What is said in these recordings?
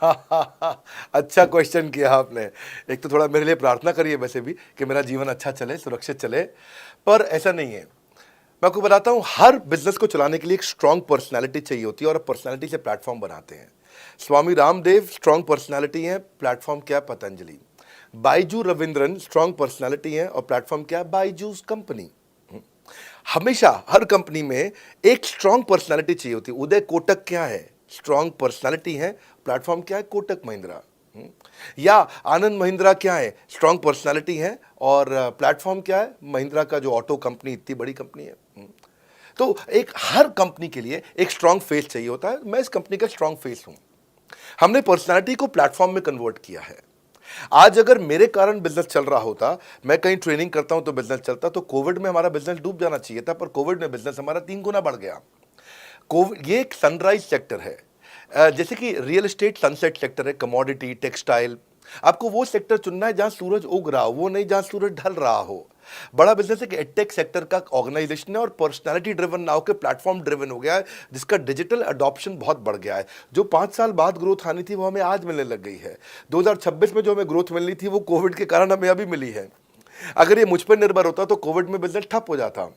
अच्छा क्वेश्चन किया आपने। एक तो थोड़ा मेरे लिए प्रार्थना करिए वैसे भी कि मेरा जीवन अच्छा चले, सुरक्षित चले, पर ऐसा नहीं है। मैं आपको बताता हूँ, हर बिजनेस को चलाने के लिए एक स्ट्रांग पर्सनालिटी चाहिए होती है और पर्सनालिटी से प्लेटफॉर्म बनाते हैं। स्वामी रामदेव स्ट्रांग पर्सनालिटी है, प्लेटफॉर्म क्या है? पतंजलि। बाइजू रविंद्रन स्ट्रांग पर्सनालिटी है और प्लेटफॉर्म क्या है? बाइजूस कंपनी। हमेशा हर कंपनी में एक स्ट्रांग पर्सनालिटी चाहिए होती है। उदय कोटक क्या है? स्ट्रांग पर्सनालिटी है, प्लेटफॉर्म क्या है? कोटक महिंद्रा। या आनंद महिंद्रा क्या है? स्ट्रांग पर्सनालिटी है और प्लेटफॉर्म क्या है? महिंद्रा का जो ऑटो कंपनी इतनी बड़ी कंपनी है। तो एक हर कंपनी के लिए एक स्ट्रांग फेस चाहिए होता है। मैं इस कंपनी का स्ट्रांग फेस हूं। हमने पर्सनालिटी को प्लेटफॉर्म में कन्वर्ट किया है। आज अगर मेरे कारण बिजनेस चल रहा होता, मैं कहीं ट्रेनिंग करता हूं तो बिजनेस चलता, तो कोविड में हमारा बिजनेस डूब जाना चाहिए था, पर कोविड में बिजनेस हमारा 3 गुना बढ़ गया। कोविड ये एक सनराइज सेक्टर है। जैसे कि रियल एस्टेट सनसेट सेक्टर है, कमोडिटी, टेक्सटाइल। आपको वो सेक्टर चुनना है जहां सूरज उग रहा हो, वो नहीं जहां सूरज ढल रहा हो। बड़ा बिजनेस है कि एडटेक सेक्टर का ऑर्गेनाइजेशन है और पर्सनालिटी ड्रिवन ना होकर प्लेटफॉर्म ड्रिवन हो गया है, जिसका डिजिटल अडॉप्शन बहुत बढ़ गया है। जो 5 साल बाद ग्रोथ आनी थी वो हमें आज मिलने लग गई है। 2026 में जो हमें ग्रोथ मिलनी थी वो कोविड के कारण हमें अभी मिली है। अगर ये मुझ पर निर्भर होता तो कोविड में बिजनेस ठप हो जाता।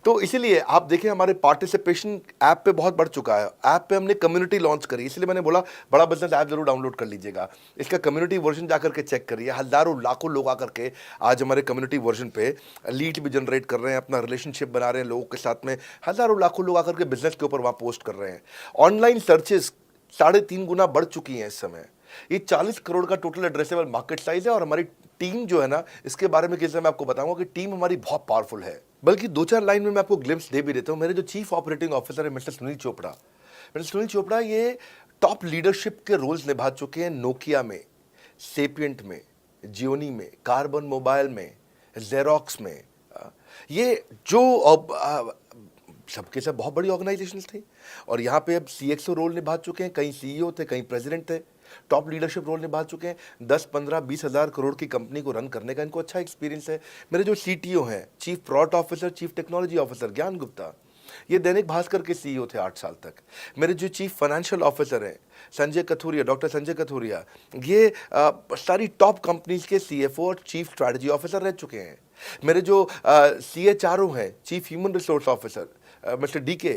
तो इसीलिए आप देखें, हमारे पार्टिसिपेशन ऐप पे बहुत बढ़ चुका है। ऐप पे हमने कम्युनिटी लॉन्च करी, इसलिए मैंने बोला बड़ा बिजनेस ऐप जरूर डाउनलोड कर लीजिएगा। इसका कम्युनिटी वर्जन जाकर के चेक करिए। हजारों लाखों लोग आकर के आज हमारे कम्युनिटी वर्जन पे लीड भी जनरेट कर रहे हैं, अपना रिलेशनशिप बना रहे हैं लोगों के साथ में। हजारों लाखों लोग आकर के बिजनेस के ऊपर वहां पोस्ट कर रहे हैं। ऑनलाइन सर्चेस 3.5 गुना बढ़ चुकी हैं इस समय। ये 40 करोड़ का टोटल एड्रेसेबल मार्केट साइज है और हमारी टीम जो है ना, इसके बारे में किसी मैं आपको बताऊंगा कि टीम हमारी बहुत पावरफुल है। बल्कि 2-4 लाइन में मैं आपको ग्लिम्स दे भी देता हूं। मेरे जो चीफ ऑपरेटिंग ऑफिसर है मिस्टर सुनील चोपड़ा, ये टॉप लीडरशिप के रोल्स निभा चुके हैं नोकिया में, सेपियंट में, जियोनी में, कार्बन मोबाइल में, जेरोक्स में। ये जो सबके सब बहुत बड़ी ऑर्गेनाइजेशंस थी और यहाँ पे अब सीएक्सओ रोल निभा चुके हैं, कहीं सीईओ थे, कहीं प्रेसिडेंट थे। टॉप लीडरशिप रोल निभा चुके हैं। 10, 15, 20 हज़ार करोड़ की कंपनी को रन करने का इनको अच्छा एक्सपीरियंस है। मेरे जो सीटीओ हैं, chief product officer, chief technology officer ज्ञान गुप्ता, ये दैनिक भास्कर के सीईओ थे 8 साल तक। मेरे जो चीफ फाइनेंशियल ऑफिसर हैं संजय कथुरिया, डॉक्टर संजय कथुरिया, ये सारी टॉप कंपनीज के सीएफओ और चीफ स्ट्रैटेजी ऑफिसर रह चुके हैं। मेरे जो सीएचआरओ हैं, chief human resource officer mister DK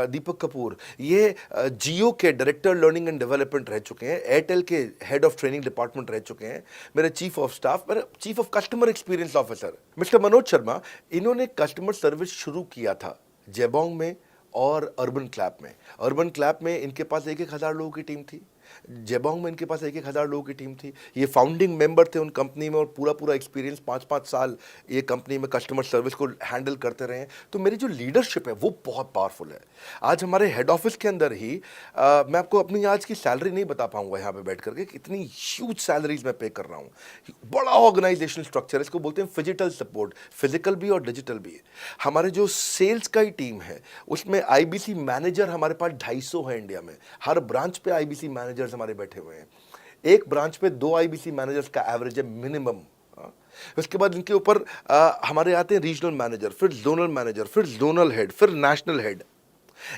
Deepak Kapoor, ये जियो के डायरेक्टर लर्निंग एंड डेवलपमेंट रह चुके हैं, एयरटेल के हेड ऑफ ट्रेनिंग डिपार्टमेंट रह चुके हैं। मेरे चीफ ऑफ स्टाफ, मेरे chief of customer experience officer mister Manoj Sharma, इन्होंने कस्टमर सर्विस शुरू किया था जेबोंग में और अर्बन क्लैप में। अर्बन क्लैप में इनके पास 1-1 हज़ार लोगों की टीम थी, जेबोंग में इनके पास 1-1 हज़ार लोगों की टीम थी। ये फाउंडिंग मेंबर थे उन कंपनी में और पूरा पूरा एक्सपीरियंस 5-5 साल ये कंपनी में कस्टमर सर्विस को हैंडल करते रहे हैं। तो मेरी जो लीडरशिप है वो बहुत पावरफुल है। आज हमारे हेड ऑफिस के अंदर ही मैं आपको अपनी आज की सैलरी नहीं बता पाऊंगा यहाँ पे बैठ करके, इतनी ह्यूज सैलरीज मैं पे कर रहा हूँ। बड़ा ऑर्गेनाइजेशनल स्ट्रक्चर है, इसको बोलते हैं फिजिटल सपोर्ट, फिजिकल भी और डिजिटल भी। हमारे जो सेल्स का ही टीम है उसमें आईबीसी मैनेजर हमारे पास 250 है इंडिया में। हर ब्रांच पे आईबीसी मैनेजर्स हमारे बैठे हुए हैं। एक ब्रांच पे 2 आईबीसी मैनेजर्स का एवरेज है मिनिमम। उसके बाद इनके ऊपर हमारे आते हैं रीजनल मैनेजर, फिर जोनल मैनेजर, फिर जोनल हेड, फिर नेशनल हेड।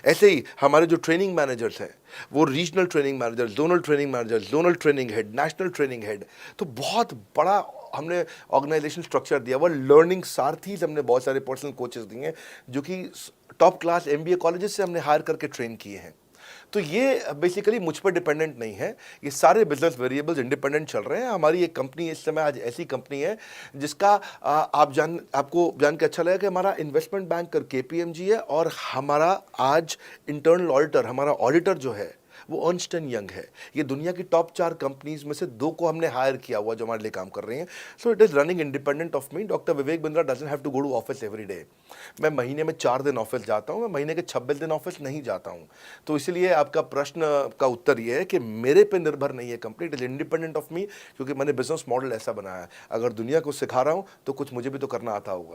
ऐसे ही हमारे जो ट्रेनिंग मैनेजर्स हैं वो regional training manager, zonal training manager, zonal training head, national training head. तो बहुत बड़ा हमने ऑर्गेनाइजेशन स्ट्रक्चर दिया हुआ। लर्निंग सारथीज हमने बहुत सारे पर्सनल कोचेस दिए हैं जो कि टॉप क्लास एमबीए कॉलेजेस से हमने हायर करके ट्रेन किए हैं। तो ये बेसिकली मुझ पर डिपेंडेंट नहीं है, ये सारे बिजनेस वेरिएबल्स इंडिपेंडेंट चल रहे हैं। हमारी एक कंपनी इस समय आज ऐसी कंपनी है जिसका आपको जान के अच्छा लगेगा कि हमारा इन्वेस्टमेंट बैंक केपीएमजी है और हमारा आज इंटरनल ऑडिटर, हमारा ऑडिटर जो है वो अर्न्स्ट एंड यंग है। ये दुनिया की टॉप 4 कंपनीज में से 2 को हमने हायर किया हुआ जो हमारे लिए काम कर रही हैं। So it is running independent of me. Doctor Vivek Bindra doesn't have to go to office every day. मैं महीने में 4 दिन ऑफिस जाता हूँ, मैं महीने के 26 दिन ऑफिस नहीं जाता हूँ। तो इसलिए आपका प्रश्न का उत्तर ये है कि मेरे पे निर्भर नहीं है company, it is independent of मी, क्योंकि मैंने बिजनेस मॉडल ऐसा बनाया है। अगर दुनिया को सिखा रहा हूँ तो कुछ मुझे भी तो करना आता होगा।